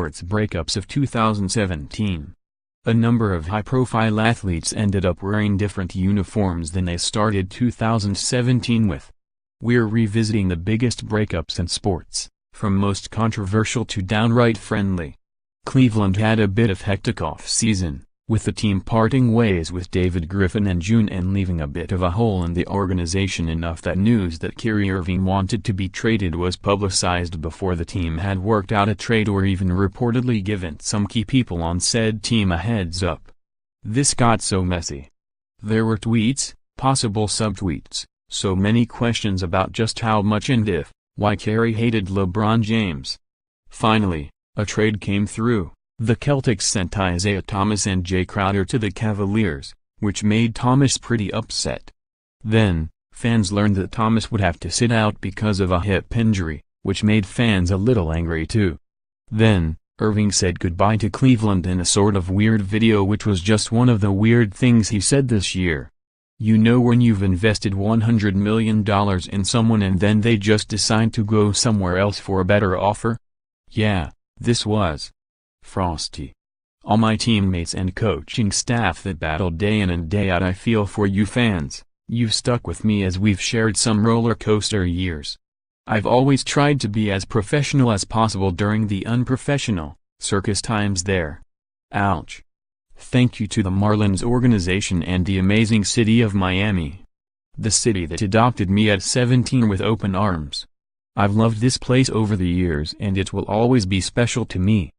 sports breakups of 2017. A number of high-profile athletes ended up wearing different uniforms than they started 2017 with. We're revisiting the biggest breakups in sports, from most controversial to downright friendly. Cleveland had a bit of hectic off-season, with the team parting ways with David Griffin in June and leaving a bit of a hole in the organization, enough that news that Kyrie Irving wanted to be traded was publicized before the team had worked out a trade or even reportedly given some key people on said team a heads up. This got so messy. There were tweets, possible subtweets, so many questions about just how much and if, why Kyrie hated LeBron James. Finally, a trade came through. The Celtics sent Isaiah Thomas and Jay Crowder to the Cavaliers, which made Thomas pretty upset. Then, fans learned that Thomas would have to sit out because of a hip injury, which made fans a little angry too. Then, Irving said goodbye to Cleveland in a sort of weird video, which was just one of the weird things he said this year. You know, when you've invested $100 million in someone and then they just decide to go somewhere else for a better offer? Yeah, this was frosty. All my teammates and coaching staff that battled day in and day out, I feel for you fans. You've stuck with me as we've shared some roller coaster years. I've always tried to be as professional as possible during the unprofessional, circus times there. Ouch. Thank you to the Marlins organization and the amazing city of Miami. The city that adopted me at 17 with open arms. I've loved this place over the years and it will always be special to me.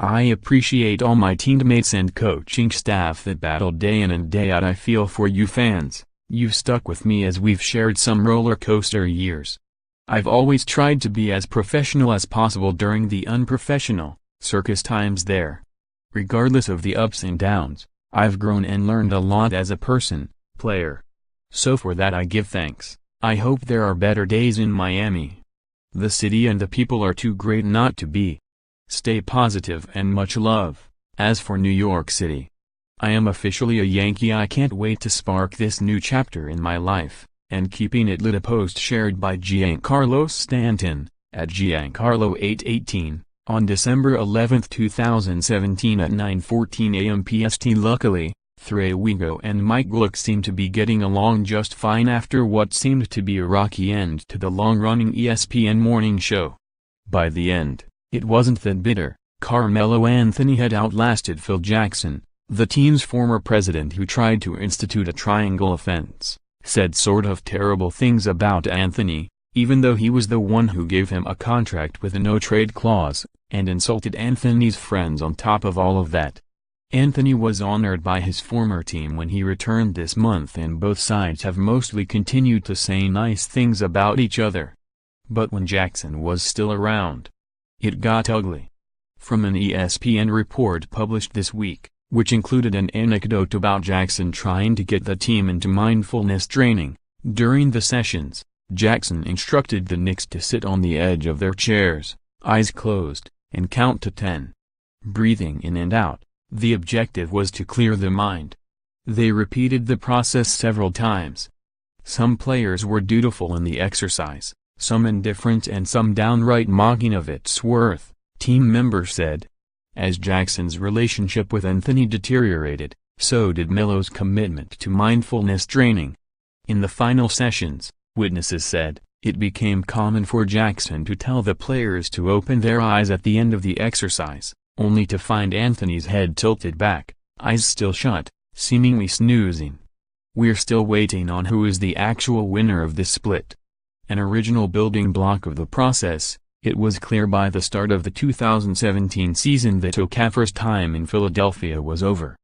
I appreciate all my teammates and coaching staff that battled day in and day out. I feel for you fans. You've stuck with me as we've shared some roller coaster years. I've always tried to be as professional as possible during the unprofessional, circus times there. Regardless of the ups and downs, I've grown and learned a lot as a person, player. So for that I give thanks. I hope there are better days in Miami. The city and the people are too great not to be. Stay positive and much love. As for New York City, I am officially a Yankee. I can't wait to spark this new chapter in my life, and keeping it lit. A post shared by Giancarlo Stanton, at Giancarlo818, on December 11, 2017 at 9:14 a.m. PST. Luckily, Threywigo and Mike Gluck seem to be getting along just fine after what seemed to be a rocky end to the long-running ESPN morning show. By the end, it wasn't that bitter. Carmelo Anthony had outlasted Phil Jackson, the team's former president, who tried to institute a triangle offense, said sort of terrible things about Anthony, even though he was the one who gave him a contract with a no-trade clause, and insulted Anthony's friends on top of all of that. Anthony was honored by his former team when he returned this month, and both sides have mostly continued to say nice things about each other. But when Jackson was still around, it got ugly. From an ESPN report published this week, which included an anecdote about Jackson trying to get the team into mindfulness training, during the sessions, Jackson instructed the Knicks to sit on the edge of their chairs, eyes closed, and count to 10. Breathing in and out. The objective was to clear the mind. They repeated the process several times. Some players were dutiful in the exercise, some indifferent, and some downright mocking of its worth, team members said. As Jackson's relationship with Anthony deteriorated, so did Melo's commitment to mindfulness training. In the final sessions, witnesses said, it became common for Jackson to tell the players to open their eyes at the end of the exercise, only to find Anthony's head tilted back, eyes still shut, seemingly snoozing. We're still waiting on who is the actual winner of this split. An original building block of the process, it was clear by the start of the 2017 season that Okafor's time in Philadelphia was over.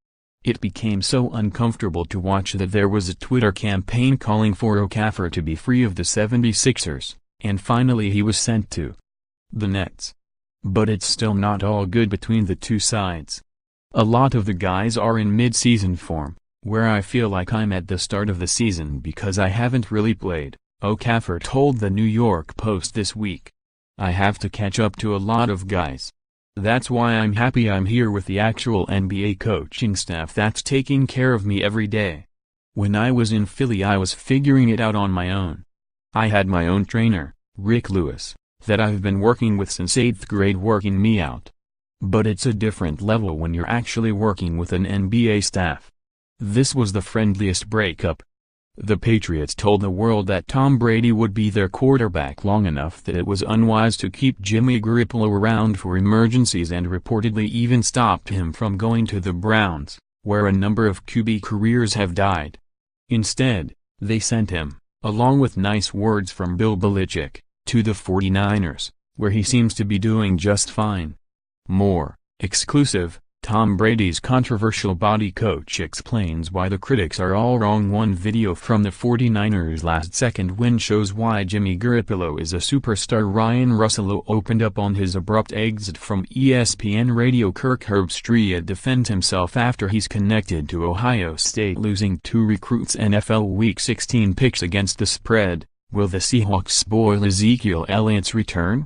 It became so uncomfortable to watch that there was a Twitter campaign calling for Okafor to be free of the 76ers, and finally he was sent to the Nets. But it's still not all good between the two sides. A lot of the guys are in mid-season form, where I feel like I'm at the start of the season because I haven't really played, Okafor told the New York Post this week. I have to catch up to a lot of guys. That's why I'm happy I'm here with the actual NBA coaching staff that's taking care of me every day. When I was in Philly I was figuring it out on my own. I had my own trainer, Rick Lewis, that I've been working with since 8th grade, working me out. But it's a different level when you're actually working with an NBA staff. This was the friendliest breakup. The Patriots told the world that Tom Brady would be their quarterback long enough that it was unwise to keep Jimmy Garoppolo around for emergencies, and reportedly even stopped him from going to the Browns, where a number of QB careers have died. Instead, they sent him, along with nice words from Bill Belichick, to the 49ers, where he seems to be doing just fine. More exclusive, Tom Brady's controversial body coach explains why the critics are all wrong. One video from the 49ers' last-second win shows why Jimmy Garoppolo is a superstar. Ryan Russillo opened up on his abrupt exit from ESPN radio. Kirk Herbstreit defends himself after he's connected to Ohio State losing 2 recruits. NFL Week 16 picks against the spread. Will the Seahawks spoil Ezekiel Elliott's return?